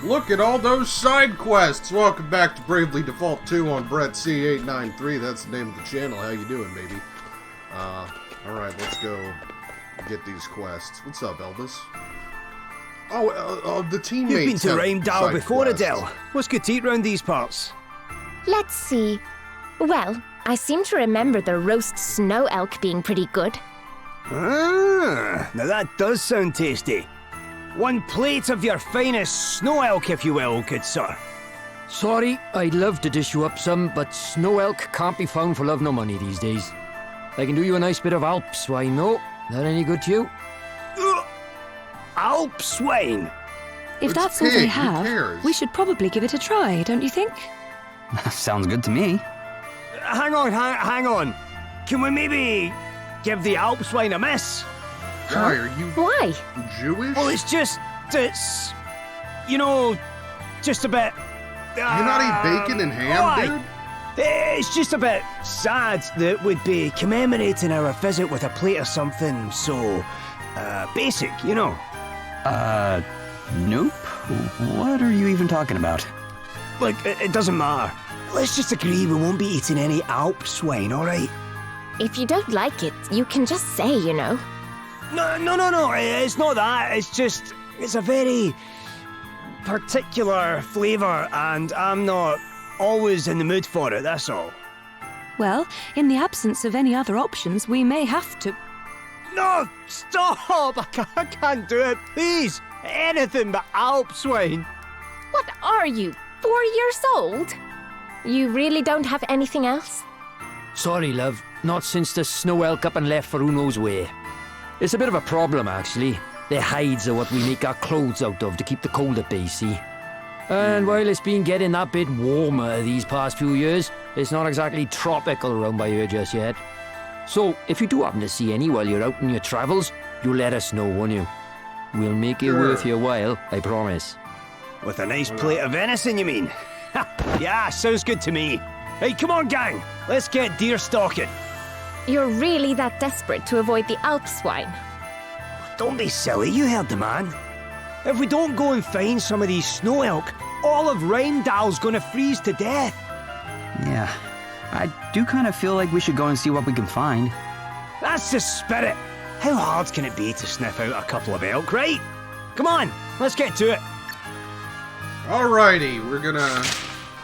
Look at all those side quests! Welcome back to Bravely Default 2 on Brettc893. That's the name of the channel. How you doing, baby? Alright, let's go get these quests. What's up, Elvis? Oh, the teammates. You've been to Rheimdall before, quests. Adele. What's good to eat round these parts? Let's see. Well, I seem to remember the roast snow elk being pretty good. Ah, now that does sound tasty. 1 plate of your finest snow elk, if you will, good sir. Sorry, I'd love to dish you up some, but snow elk can't be found for love nor money these days. I can do you a nice bit of Alp swine, though. That any good to you? Alp swine? If that's all they have, we should probably give it a try, don't you think? Sounds good to me. Hang on. Can we maybe give the Alp swine a miss? Why are you Why? Jewish? Well, it's, you know, just a bit... You not eat bacon and ham, dude? It's just a bit sad that we'd be commemorating our visit with a plate of something so, basic, you know. Nope. What are you even talking about? Look, it doesn't matter. Let's just agree we won't be eating any Alp swine, alright? If you don't like it, you can just say, you know. No, it's not that. It's just, it's a very particular flavour and I'm not always in the mood for it, that's all. Well, in the absence of any other options, we may have to... No, stop! I can't do it, please. Anything but Alp swine. What are you, 4 years old? You really don't have anything else? Sorry, love. Not since the snow elk up and left for who knows where. It's a bit of a problem, actually. Their hides are what we make our clothes out of to keep the cold at bay, see? And while it's been getting that bit warmer these past few years, it's not exactly tropical around by here just yet. So, if you do happen to see any while you're out on your travels, you let us know, won't you? We'll make it worth your while, I promise. With a nice plate of venison, you mean? Yeah, sounds good to me. Hey, come on, gang. Let's get deer stalking. You're really that desperate to avoid the Alp swine? Don't be silly, you heard the man. If we don't go and find some of these snow elk, all of Rheimdall's gonna freeze to death. Yeah, I do kind of feel like we should go and see what we can find. That's the spirit. How hard can it be to sniff out a couple of elk, right? Come on, let's get to it. Alrighty, we're gonna...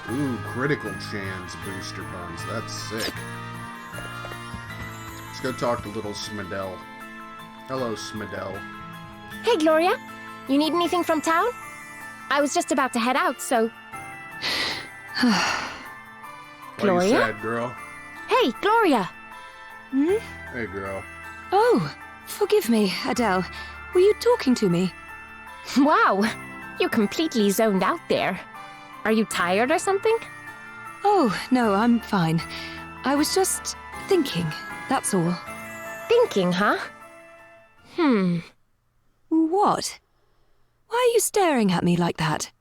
Ooh, critical chance booster buns. That's sick. Let's go talk to little Smedell. Hello, Smedell. Hey, Gloria. You need anything from town? I was just about to head out, so... Why Gloria? you sad, girl? Hey, Gloria! Hmm? Hey, girl. Oh, forgive me, Adele. Were you talking to me? Wow, you're completely zoned out there. Are you tired or something? Oh, no, I'm fine. I was just thinking, that's all. Thinking, huh? What? Why are you staring at me like that?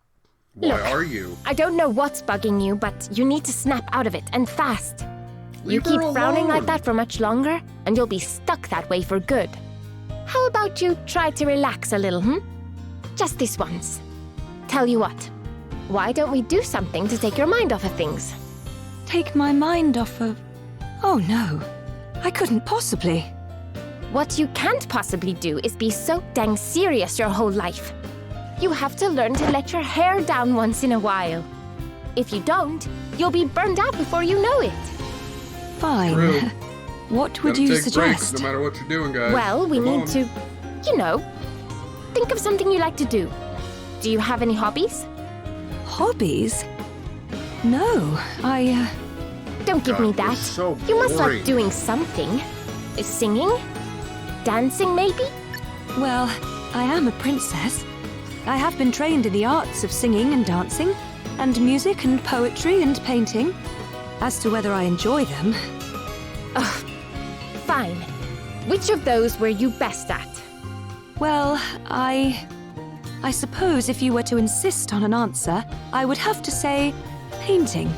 Why Look, are you? I don't know what's bugging you, but you need to snap out of it, and fast. You Leave her keep frowning like alone. that for much longer, and you'll be stuck that way for good. How about you try to relax a little, Just this once. Tell you what, why don't we do something to take your mind off of things? Take my mind off of... Oh, no. I couldn't possibly. What you can't possibly do is be so dang serious your whole life. You have to learn to let your hair down once in a while. If you don't, you'll be burned out before you know it. Fine. True. What would Gotta you take breaks suggest? no matter what you're doing, guys. Well, we Come need on. to, you know, think of something you like to do. Do you have any hobbies? Hobbies? No, Don't give God, me you're that. so You must boring. like doing something. Singing? Dancing, maybe? Well, I am a princess. I have been trained in the arts of singing and dancing, and music and poetry and painting. As to whether I enjoy them... Ugh. Fine. Which of those were you best at? Well, I suppose if you were to insist on an answer, I would have to say painting.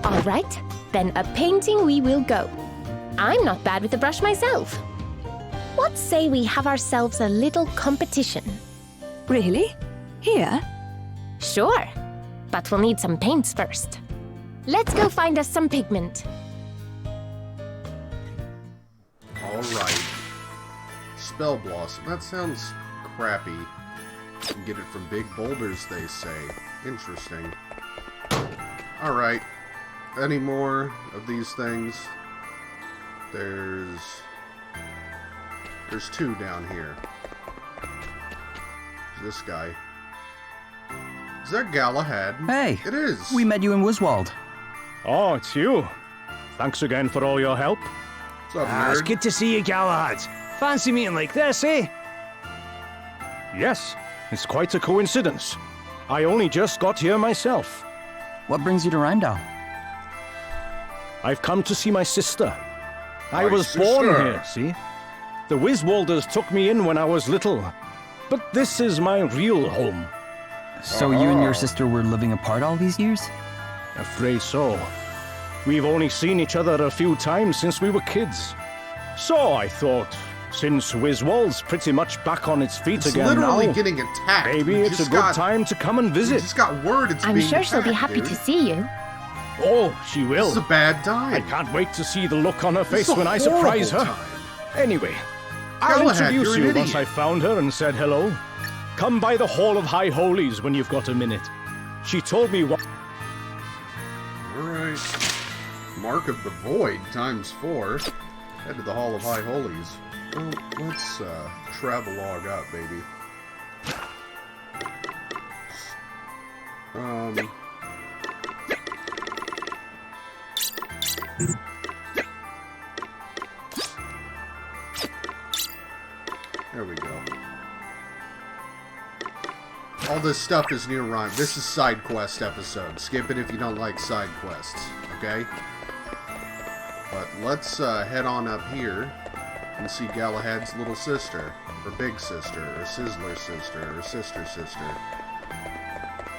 All right, then a painting we will go. I'm not bad with the brush myself. What say we have ourselves a little competition? Really? Here? Sure, but we'll need some paints first. Let's go find us some pigment. Alright. Spell Blossom. That sounds crappy. You can get it from big boulders, they say. Interesting. Alright. Any more of these things? There's 2 down here. This guy. Is that Galahad? Hey! It is! We met you in Wiswald. Oh, it's you. Thanks again for all your help. What's up, It's nerd? good to see you, Galahad. Fancy meeting like this, eh? Yes, it's quite a coincidence. I only just got here myself. What brings you to Rheimdall? I've come to see my sister. I My was sister. born here, see? The Wiswalders took me in when I was little. But this is my real home. So you and your sister were living apart all these years? Afraid so. We've only seen each other a few times since we were kids. So I thought, since Wiswald's pretty much back on its feet It's again literally now, getting attacked. maybe We it's a just good got- time to come and We visit. just got word it's I'm being sure she'll be attacked, happy dude. to see you. Oh, she will. This is a bad time. I can't wait to see the look on her This face is a when I surprise her. horrible time. Anyway, I'll Galahad, introduce you're you an once idiot. I found her and said hello. Come by the Hall of High Holies when you've got a minute. She told me what... Alright. Mark of the Void times 4. Head to the Hall of High Holies. Well, let's travelog up, baby. There we go. All this stuff is near Rhyme. This is side quest episode. Skip it if you don't like side quests, okay? But let's head on up here and see Galahad's little sister, or big sister, or Sizzler sister, or sister sister,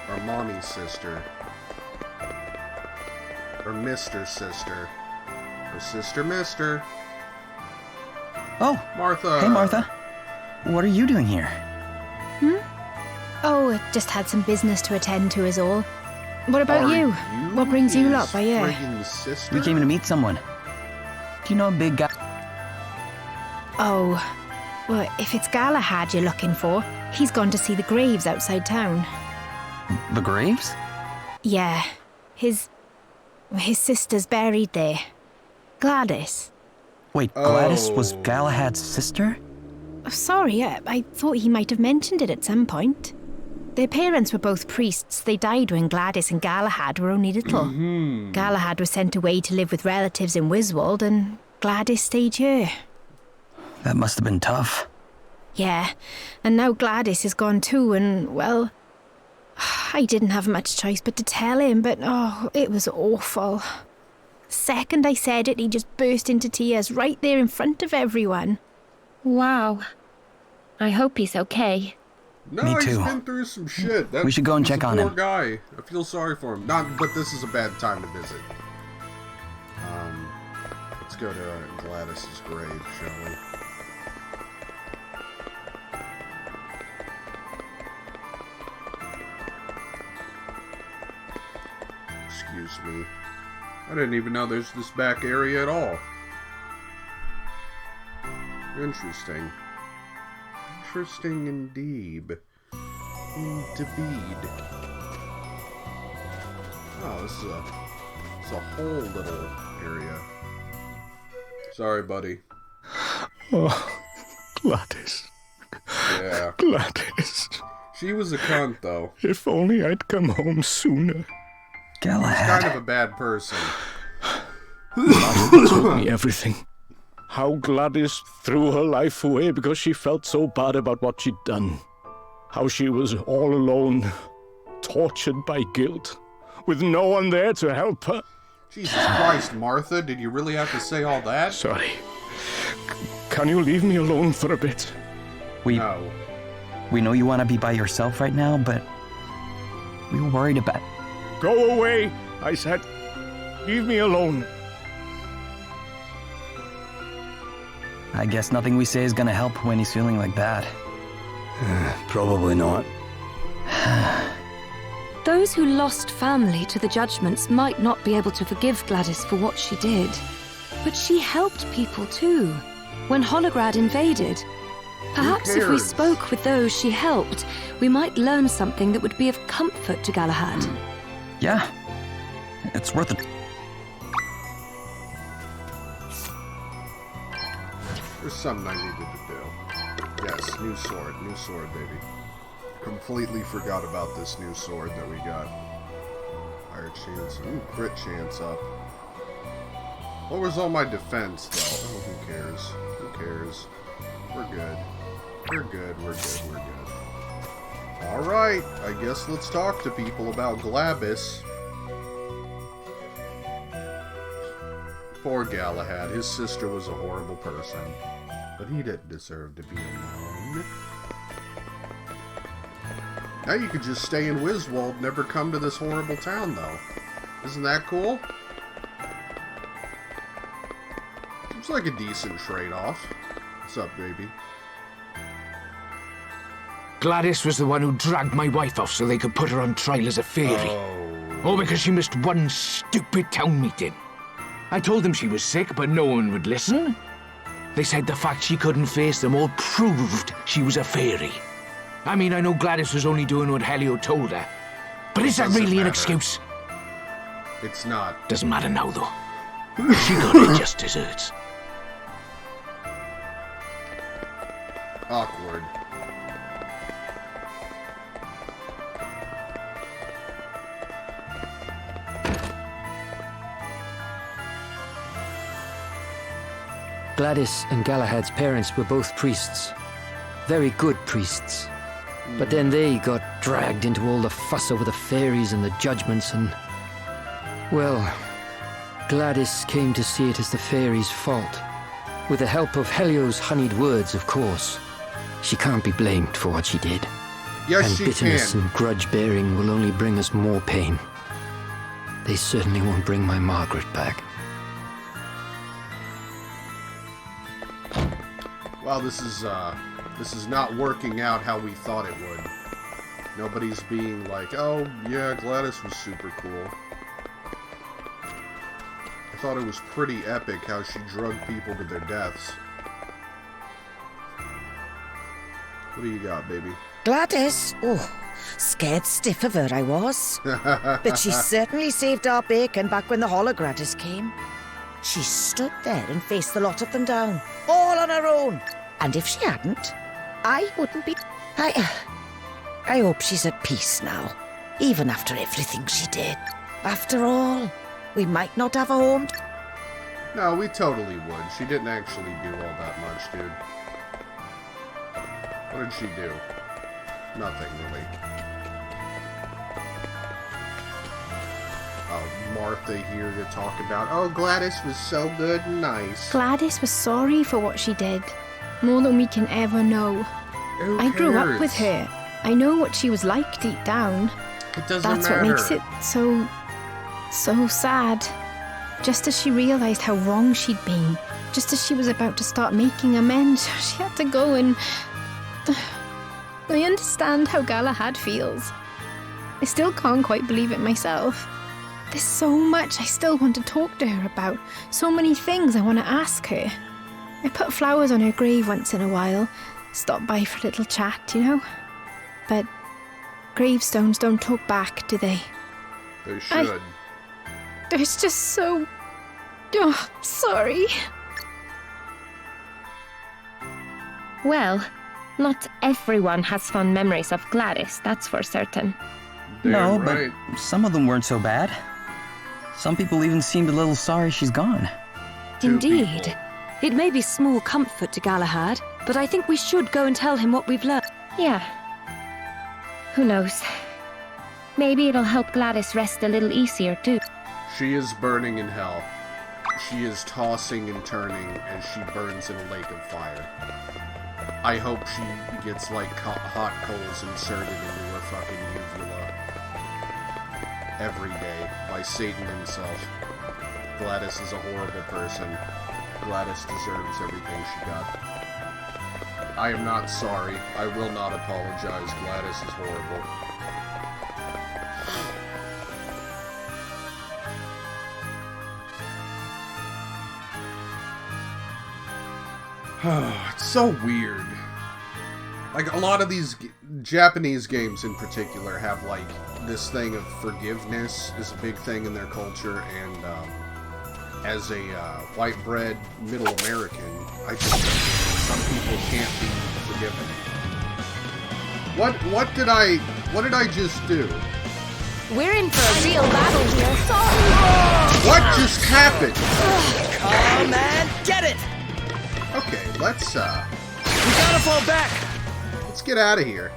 or mommy's sister, or Mr. sister, or sister mister. Oh, Martha! hey Martha. What are you doing here? Oh, just had some business to attend to is all. What about Are you? What brings you his lot by here? friggin' sister? We came to meet someone. Do you know a big guy? Oh, well, if it's Galahad you're looking for, he's gone to see the graves outside town. The graves? Yeah, his sister's buried there. Gladys. Wait, Gladys was Oh. Galahad's sister? Oh, sorry, I thought he might have mentioned it at some point. Their parents were both priests. They died when Gladys and Galahad were only little. Galahad was sent away to live with relatives in Wiswald, and Gladys stayed here. That must have been tough. Yeah, and now Gladys is gone too, and, well, I didn't have much choice but to tell him, but, oh, it was awful. Second I said it, he just burst into tears right there in front of everyone. Wow. I hope he's okay. No, Me he's too. been through some shit. We should go and he's check a on poor him. guy. I feel sorry for him. Not, but this is a bad time to visit. Let's go to Gladys's grave, shall we? Excuse me. I didn't even know there's this back area at all. Interesting. Interesting indeed. Indeed. Oh, this is a whole little area. Sorry, buddy. Oh, Gladys. Yeah. Gladys. She was a cunt, though. If only I'd come home sooner. Galahad. Kind of a bad person. Gladys told me everything. How Gladys threw her life away because she felt so bad about what she'd done. How she was all alone, tortured by guilt, with no one there to help her. Jesus Christ, Martha, did you really have to say all that? Sorry. Can you leave me alone for a bit? We No. know you want to be by yourself right now, but we were worried about... Go away, I said. Leave me alone. I guess nothing we say is gonna help when he's feeling like that. Probably not. Those who lost family to the judgments might not be able to forgive Gladys for what she did. But she helped people too, when Holograd invaded. Perhaps if we spoke with those she helped, we might learn something that would be of comfort to Galahad. Yeah, it's worth it. There's something I needed to do. Yes, new sword, baby. Completely forgot about this new sword that we got. Higher chance, ooh, crit chance up. What was all my defense, though? Oh, who cares? Who cares? We're good. We're good, we're good, we're good. Alright, I guess let's talk to people about Glabis. Poor Galahad. His sister was a horrible person. But he didn't deserve to be alone. Now you could just stay in Wiswold, never come to this horrible town, though. Isn't that cool? Seems like a decent trade-off. What's up, baby? Gladys was the one who dragged my wife off so they could put her on trial as a fairy. Oh, because she missed one stupid town meeting. I told them she was sick, but no one would listen. They said the fact she couldn't face them all proved she was a fairy. I mean, I know Gladys was only doing what Helio told her, but is that really an excuse? It's not. Doesn't matter now, though. She got it just desserts. Awkward. Gladys and Galahad's parents were both priests. Very good priests. But then they got dragged into all the fuss over the fairies and the judgments and... Well, Gladys came to see it as the fairies' fault. With the help of Helio's honeyed words, of course. She can't be blamed for what she did. Yes, and she bitterness can. and grudge-bearing will only bring us more pain. They certainly won't bring my Margaret back. Well, this is not working out how we thought it would. Nobody's being like, oh, yeah, Gladys was super cool. I thought it was pretty epic how she drugged people to their deaths. What do you got, baby? Gladys? Oh, scared stiff of her I was. But she certainly saved our bacon back when the Hologradis came. She stood there and faced the lot of them down, all on her own. And if she hadn't, I wouldn't be... I hope she's at peace now, even after everything she did. After all, we might not have a home. No, we totally would. She didn't actually do all that much, dude. What did she do? Nothing, really. Oh, Martha here to talk about, oh, Gladys was so good and nice. Gladys was sorry for what she did. More than we can ever know. Who I grew up cares? with her. I know what she was like deep down. It doesn't That's matter. what makes it so sad. Just as she realized how wrong she'd been, just as she was about to start making amends, she had to go and... I understand how Galahad feels. I still can't quite believe it myself. There's so much I still want to talk to her about, so many things I want to ask her. I put flowers on her grave once in a while, stop by for a little chat, you know? But gravestones don't talk back, do they? They should. It's just so... Oh, sorry. Well, not everyone has fond memories of Gladys, that's for certain. No, right. but some of them weren't so bad. Some people even seemed a little sorry she's gone. Indeed. People. It may be small comfort to Galahad, but I think we should go and tell him what we've learned. Yeah. Who knows? Maybe it'll help Gladys rest a little easier, too. She is burning in hell. She is tossing and turning as she burns in a lake of fire. I hope she gets, like, hot coals inserted into her fucking uvula every day by Satan himself. Gladys is a horrible person. Gladys deserves everything she got. I am not sorry. I will not apologize. Gladys is horrible. It's so weird. Like, a lot of these Japanese games in particular have, like, this thing of forgiveness is a big thing in their culture, and, as a, white bread middle American, I just think some people can't be forgiven. What did I just do? We're in for a real battle here. What just happened? Oh, man, get it! Okay, let's, We gotta fall back! let's get out of here.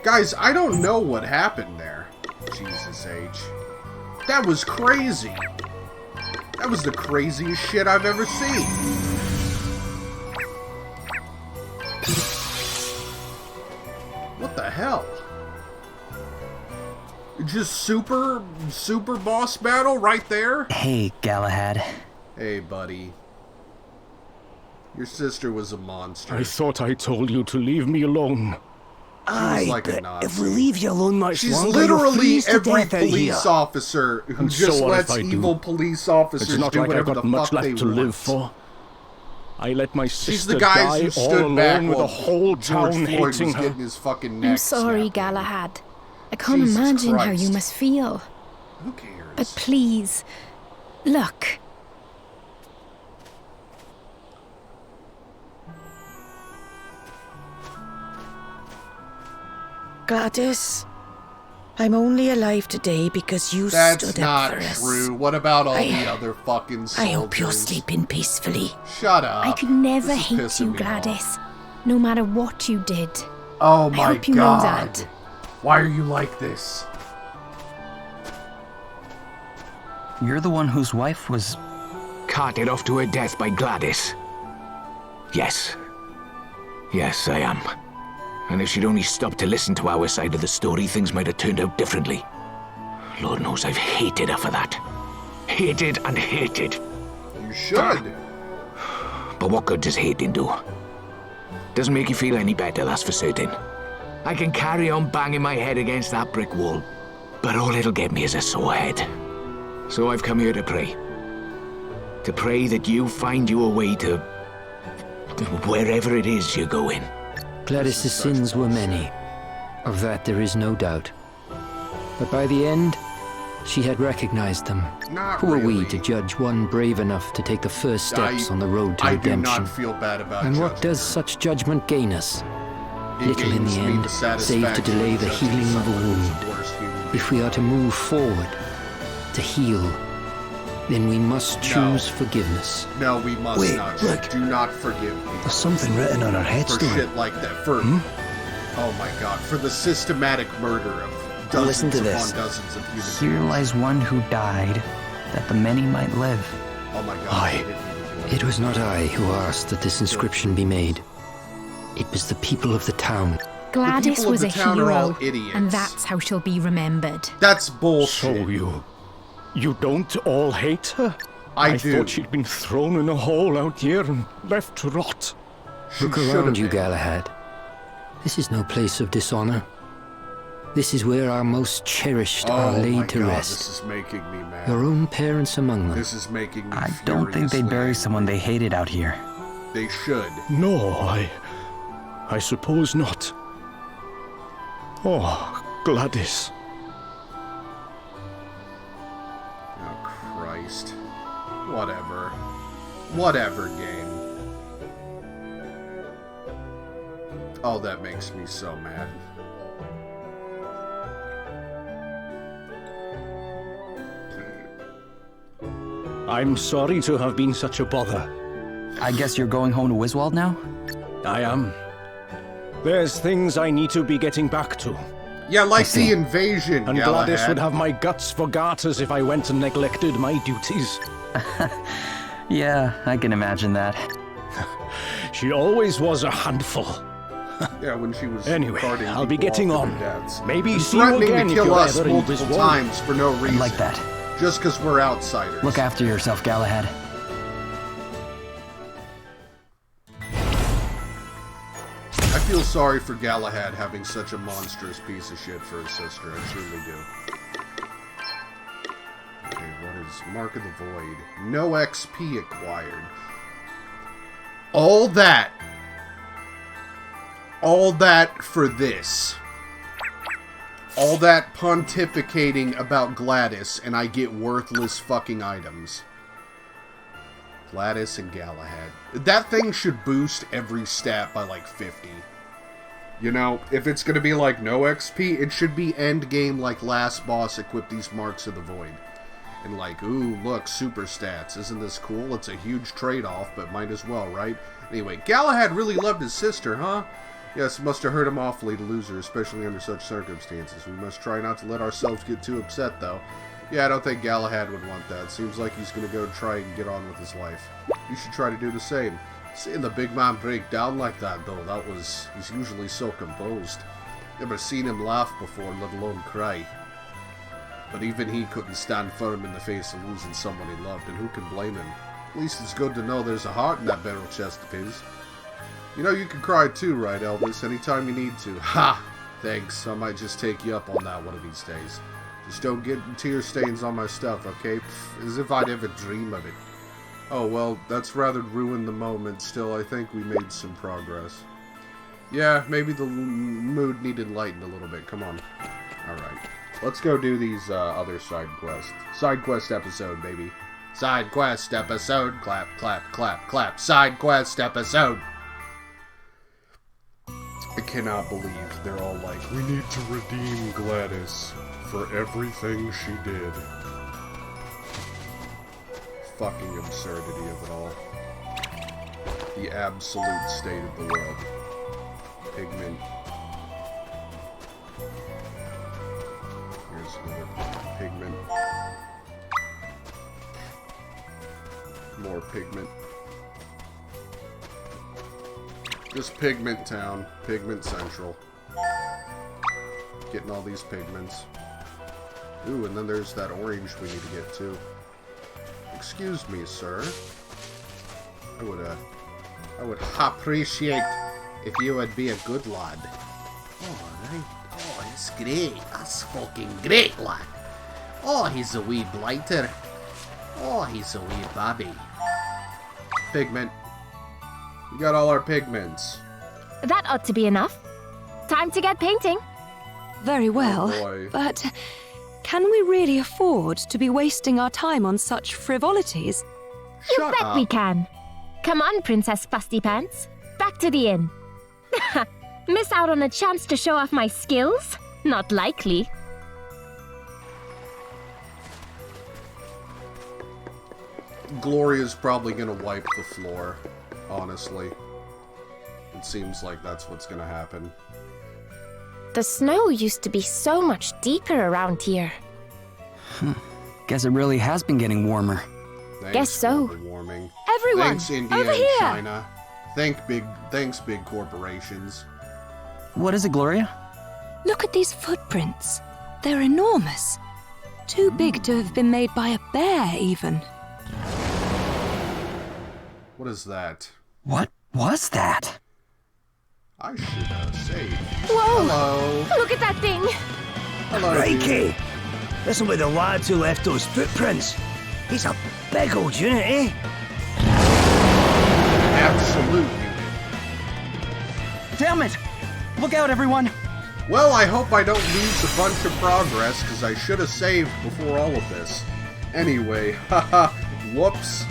Guys, I don't know what happened there. Jesus H. That was crazy. That was the craziest shit I've ever seen. What the hell? Just super boss battle right there? Hey, Galahad. Hey, buddy. Your sister was a monster. I thought I told you to leave me alone. Aye, like a but Nazi. if we leave you alone much She's longer, you'll literally freeze to every death out here. police officer who And just so what lets if I do? evil police officers It's not do like I whatever got the much fuck they left to want. live for. I let my She's the sister guys die who all stood back alone with while the whole George town Floyd hating was her. getting his fucking neck I'm sorry, snapped. Galahad. I can't Jesus imagine how you Christ. must feel. Who cares? But please, look. Gladys, I'm only alive today because you That's stood not up for us. true. What about all I- the other fucking soldiers? I hope you're sleeping peacefully. Shut up. I could never This is hate pissing you, me Gladys. No matter what you did. Oh I my hope you know god. that. Why are you like this? You're the one whose wife was... Carted off to her death by Gladys. Yes. Yes, I am. And if she'd only stopped to listen to our side of the story, things might have turned out differently. Lord knows I've hated her for that. Hated and hated. You should. But what good does hating do? Doesn't make you feel any better, that's for certain. I can carry on banging my head against that brick wall, but all it'll get me is a sore head. So I've come here to pray. To pray that you find you a way to wherever it is you're going. Gladys's sins were many. Of that there is no doubt. But by the end, she had recognized them. Not Who are we really. to judge one brave enough to take the first steps on the road to I do redemption? not feel bad about And what judging does her. such judgment gain us? It Little in gains the me end, the save to satisfaction delay the judging healing of a someone who's wound. the worst human If being. we are to move forward, to heal, then we must choose forgiveness. No, we must Wait, not. look. Do not forgive me There's something written on her for headstone. shit like that. For oh my god, for the systematic murder of Listen dozens to upon this. dozens of human Here beings. lies one who died, that the many might live. Oh my god, Aye. I didn't even do It was not I who asked that this inscription be made. It was the people of the town. Gladys people of was the a town are all hero, idiots. and that's how she'll be remembered. That's So bullshit. you don't all hate her? I thought do. she'd been thrown in a hole out here and left to rot. She Look should around have you, been. Galahad. This is no place of dishonor. This is where our most cherished are Oh my laid to god, rest. this is making me mad. Your own parents among them. This is making me I don't think they furiously bury angry. someone they hated out here. They should. No, I suppose not. Oh, Gladys. Oh Christ. Whatever. Whatever, game. Oh, that makes me so mad. I'm sorry to have been such a bother. I guess you're going home to Wiswald now? I am. There's things I need to be getting back to. Yeah, like see. the invasion, And Galahad. Gladys would have my guts for garters if I went and neglected my duties. Yeah, I can imagine that. She always was a handful. Yeah, when she was Anyway, carting I'll be people getting off to on. their deaths. Maybe And see you threatening again to if kill you're us ever in multiple Wiswald. times for no reason. Like that. Just because we're outsiders. Look after yourself, Galahad. I feel sorry for Galahad having such a monstrous piece of shit for his sister. I truly do. Okay, what cares? Mark of the Void. No XP acquired. All that for this. All that pontificating about Gladys, and I get worthless fucking items. Gladys and Galahad. That thing should boost every stat by like 50. You know, if it's gonna be like no XP, it should be end game like last boss equip these Marks of the Void. And like, ooh, look, super stats. Isn't this cool? It's a huge trade-off, but might as well, right? Anyway, Galahad really loved his sister, huh? Yes, it must have hurt him awfully to lose her, especially under such circumstances. We must try not to let ourselves get too upset, though. Yeah, I don't think Galahad would want that. Seems like he's gonna go try and get on with his life. You should try to do the same. Seeing the big man break down like that, though, he's usually so composed. Never seen him laugh before, let alone cry. But even he couldn't stand firm in the face of losing someone he loved, and who can blame him? At least it's good to know there's a heart in that barrel chest of his. You know you can cry too, right, Elvis? Anytime you need to. Ha! Thanks, I might just take you up on that one of these days. Just don't get tear stains on my stuff, okay? Pfft, as if I'd ever dream of it. Oh, well, that's rather ruined the moment. Still, I think we made some progress. Yeah, maybe the mood needed lightened a little bit. Come on. Alright. Let's go do these other side quests. Side quest episode, baby. Side quest episode. Clap, clap, clap, clap. Side quest episode. I cannot believe they're all like, we need to redeem Gladys for everything she did. Fucking absurdity of it all. The absolute state of the world. Pigment. Here's another pigment. More pigment. Just Pigment Town. Pigment Central. Getting all these pigments. Ooh, and then there's that orange we need to get too. Excuse me, sir. I would appreciate if you would be a good lad. Alright. Oh, that's great. That's fucking great, lad. Oh, he's a wee blighter. Oh, he's a wee babby. Pigment. We got all our pigments. That ought to be enough. Time to get painting. Very well, boy. but can we really afford to be wasting our time on such frivolities? You Shut bet up. we can. Come on, Princess Fusty Pants. Back to the inn. Miss out on a chance to show off my skills? Not likely. Gloria's probably gonna wipe the floor, honestly. It seems like that's what's gonna happen. The snow used to be so much deeper around here. Guess it really has been getting warmer. Thanks, Guess so. global warming. Everyone, Thanks, India over and here! China. Thanks, big corporations. What is it, Gloria? Look at these footprints. They're enormous. Too big to have been made by a bear, even. What is that? What was that? I should save. Whoa! Hello. Look at that thing! Hello, dude. Crikey! Listen with the lads who left those footprints. He's a big old unit, eh? Absolute unit. Damn it! Look out, everyone! Well, I hope I don't lose a bunch of progress, because I should have saved before all of this. Anyway, haha, whoops.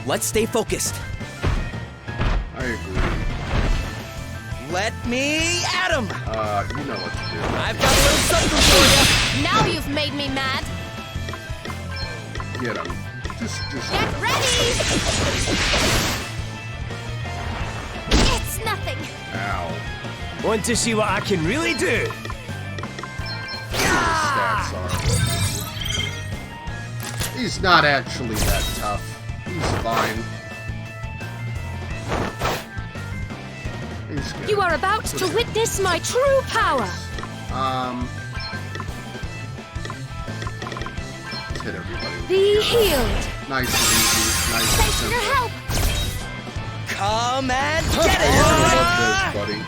Let's stay focused. I agree. Let me at him! You know what to do. I've got a little something for you! Now you've made me mad! Get him. Just Get ready! It's nothing! Ow. Want to see what I can really do? Stats are. He's not actually that tough. He's fine. He's good. You are about to witness my true power. Let's hit everybody. Be healed. Nice and easy. Nice and Thanks for simple. your help! Come and get it! I love this, buddy.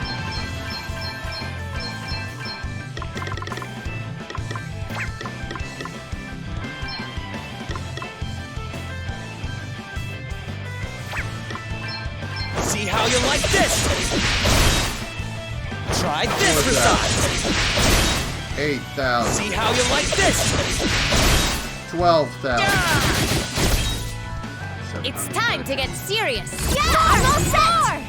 you like this. Try this for size. 8,000. See how you like this. 12,000. It's time to get serious. Yeah, I'm all set.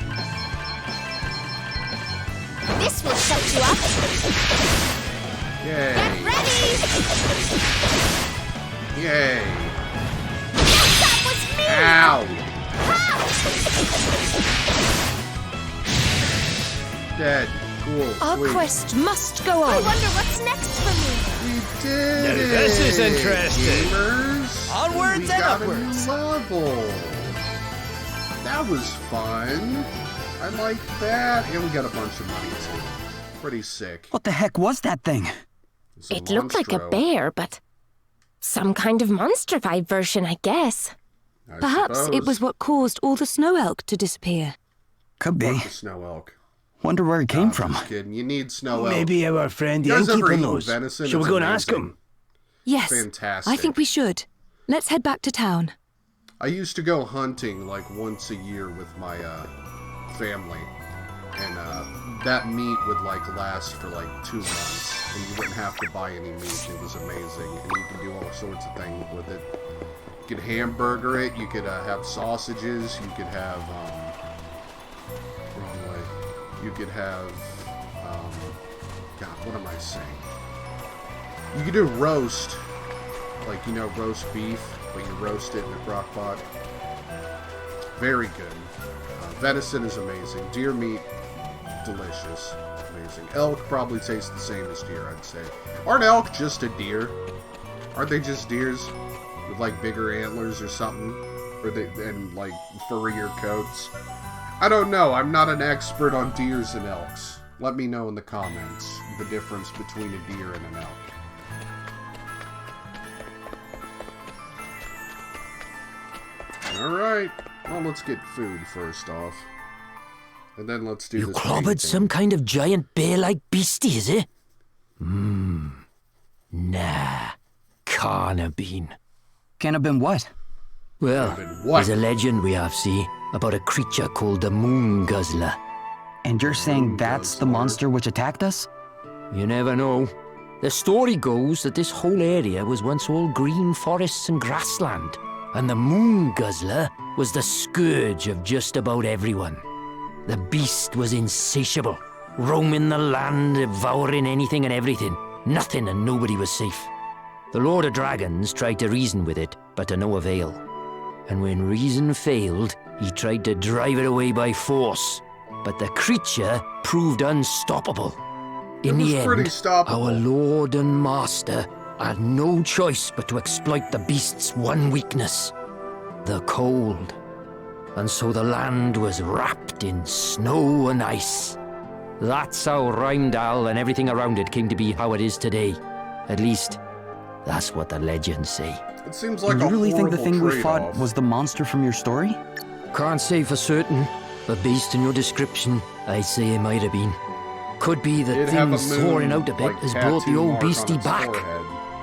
This will shut you up. Yay. Get ready. Yay. Yes, that was me. Ow. Ha! Dead. Cool. Our Sweet. quest must go I on. wonder what's next for me. We did Now it. this is interesting. Gamers. Onwards we and got upwards. a new level. That was fun. I like that. And we got a bunch of money too. Pretty sick. What the heck was that thing? It's a It looked like a monstro, bear, but some kind of monstrified version, I guess. I Perhaps it suppose. was what caused all the snow elk to disappear. Could be. Fuck the snow elk. Wonder where it came I'm from. just kidding. You need snow elk. Maybe our friend the You guys ever innkeeper eat knows. venison? Shall we It's go and ask amazing. him? Yes. Fantastic. I think we should. Let's head back to town. I used to go hunting like once a year with my family, and that meat would like last for like 2 months, and you wouldn't have to buy any meat. It was amazing, and you could do all sorts of things with it. You could hamburger it. You could have sausages. You could have wrong way. You could have God, what am I saying? You could do roast, like roast beef. But you roast it in a crock pot. Very good. Venison is amazing. Deer meat, delicious. Amazing. Elk probably tastes the same as deer, I'd say. Aren't elk just a deer? Aren't they just deers? With like bigger antlers or something? And like furrier coats? I don't know. I'm not an expert on deers and elks. Let me know in the comments the difference between a deer and an elk. Alright, well, let's get food first off. And then let's do You this clobbered painting. some kind of giant bear-like beastie, is it? Nah. Can't have been. Can't have been what? Well, what? there's a legend we have, see, about a creature called the Moon Guzzler. And you're saying that's the monster which attacked us? You never know. The story goes that this whole area was once all green forests and grassland, and the Moon Guzzler was the scourge of just about everyone. The beast was insatiable, roaming the land, devouring anything and everything. Nothing and nobody was safe. The Lord of Dragons tried to reason with it, but to no avail. And when reason failed, he tried to drive it away by force. But the creature proved unstoppable. In the pretty end, stoppable. our Lord and Master had no choice but to exploit the beast's one weakness, the cold. And so the land was wrapped in snow and ice. That's how Rheimdall and everything around it came to be how it is today. At least, that's what the legends say. It seems like You a really think the horrible thing we fought trade-off. was the monster from your story? Can't say for certain, but based on your description, I'd say it might have been. Could be the It'd have thing a soaring moon, out a bit like, has brought the tattoo old mark on beastie its back. forehead.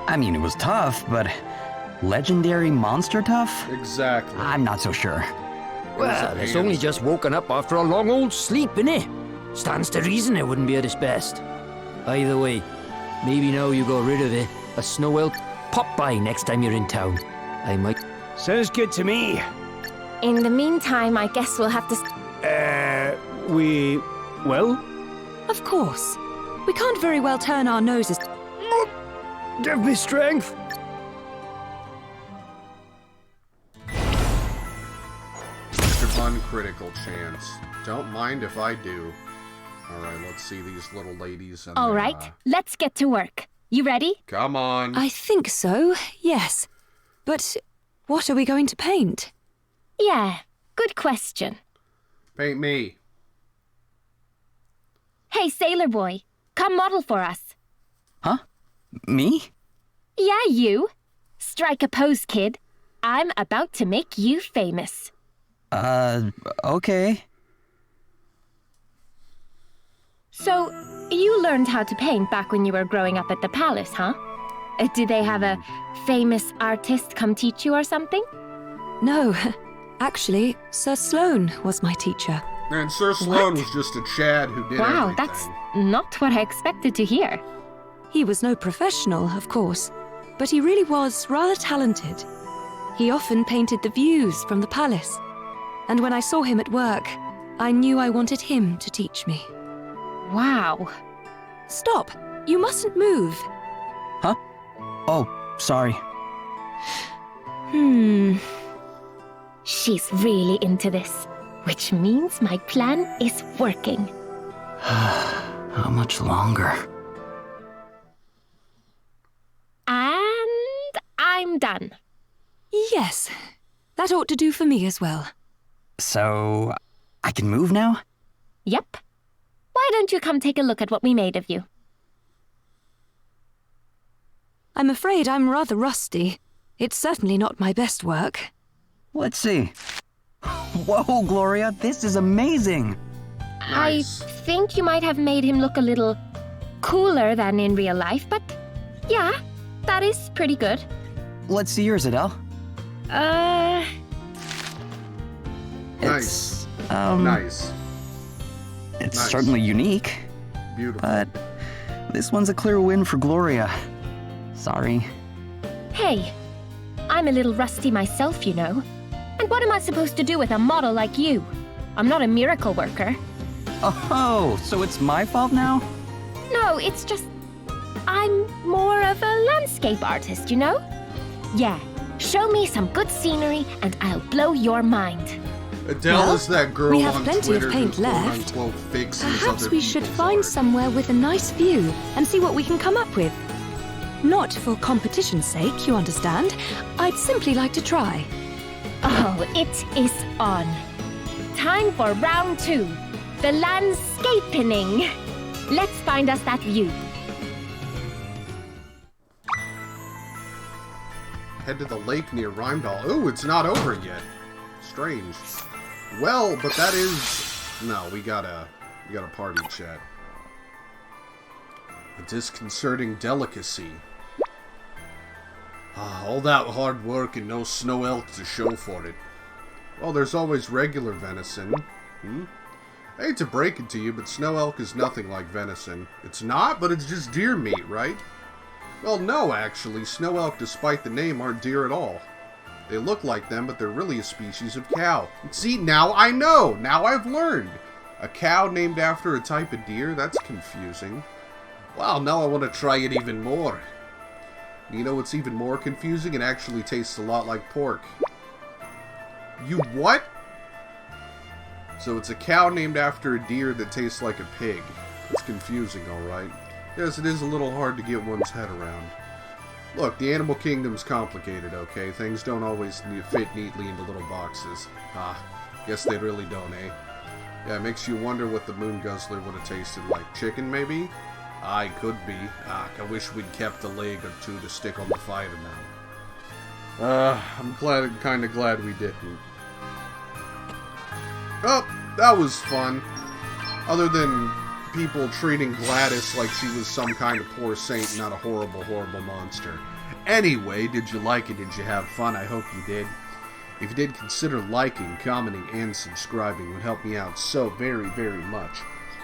I mean, it was tough, but legendary monster tough? Exactly. I'm not so sure. Well, it's only just woken up after a long old sleep, innit? Stands to reason it wouldn't be at its best. Either way, maybe now you got rid of it, a snow elk, pop by next time you're in town. I might... Sounds good to me. In the meantime, I guess we'll have to... Well? Of course. We can't very well turn our noses. Give me strength. Uncritical chance. Don't mind if I do. Alright, let's see these little ladies. And All their, right, let's get to work. You ready? Come on. I think so, yes. But what are we going to paint? Yeah, good question. Paint me. Hey, Sailor Boy, come model for us. Huh? Me? Yeah, you. Strike a pose, kid. I'm about to make you famous. Okay. So, you learned how to paint back when you were growing up at the palace, huh? Did they have a famous artist come teach you or something? No, actually, Sir Sloane was my teacher. And Sir Sloan was just a Chad who did Wow, everything. that's not what I expected to hear. He was no professional, of course, but he really was rather talented. He often painted the views from the palace, and when I saw him at work, I knew I wanted him to teach me. Wow. Stop! You mustn't move. Huh? Oh, sorry. She's really into this, which means my plan is working. How much longer? And I'm done. Yes, that ought to do for me as well. So, I can move now? Yep. Why don't you come take a look at what we made of you? I'm afraid I'm rather rusty. It's certainly not my best work. Let's see. Whoa, Gloria, this is amazing! Nice. I think you might have made him look a little cooler than in real life, but yeah, that is pretty good. Let's see yours, Adele. Nice. Nice. It's Nice. certainly unique, Beautiful. but this one's a clear win for Gloria. Sorry. Hey, I'm a little rusty myself, you know. And what am I supposed to do with a model like you? I'm not a miracle worker. Oh, so it's my fault now? No, it's just... I'm more of a landscape artist, you know? Yeah, show me some good scenery and I'll blow your mind. Adele Well, is that girl we have on plenty of Twitter paint who left. quote-unquote fixes Perhaps other we should people's find art. somewhere with a nice view and see what we can come up with. Not for competition's sake, you understand. I'd simply like to try. Oh, it is on. Time for round 2. The landscaping. Let's find us that view. Head to the lake near Rheimdall. Ooh, it's not over yet. Strange. Well, but that is... No, we got a party chat. A disconcerting delicacy. All that hard work and no snow elk to show for it. Well, there's always regular venison. I hate to break it to you, but snow elk is nothing like venison. It's not, but it's just deer meat, right? Well, no, actually. Snow elk, despite the name, aren't deer at all. They look like them, but they're really a species of cow. See, now I know! Now I've learned! A cow named after a type of deer? That's confusing. Wow, now I want to try it even more. You know what's even more confusing? It actually tastes a lot like pork. You what? So it's a cow named after a deer that tastes like a pig. It's confusing, alright. Yes, it is a little hard to get one's head around. Look, the animal kingdom's complicated, okay? Things don't always fit neatly into little boxes. Guess they really don't, eh? Yeah, it makes you wonder what the moon guzzler would have tasted like. Chicken, maybe? It could be. I wish we'd kept a leg or two to stick on the fire now. I'm kinda glad we didn't. Oh, that was fun. Other than people treating Gladys like she was some kind of poor saint, not a horrible, horrible monster. Anyway, did you like it? Did you have fun? I hope you did. If you did, consider liking, commenting, and subscribing. It would help me out so very, very much.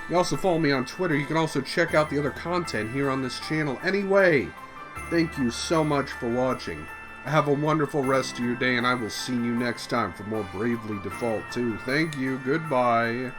You also follow me on Twitter. You can also check out the other content here on this channel. Anyway, thank you so much for watching. Have a wonderful rest of your day, and I will see you next time for more Bravely Default 2. Thank you. Goodbye.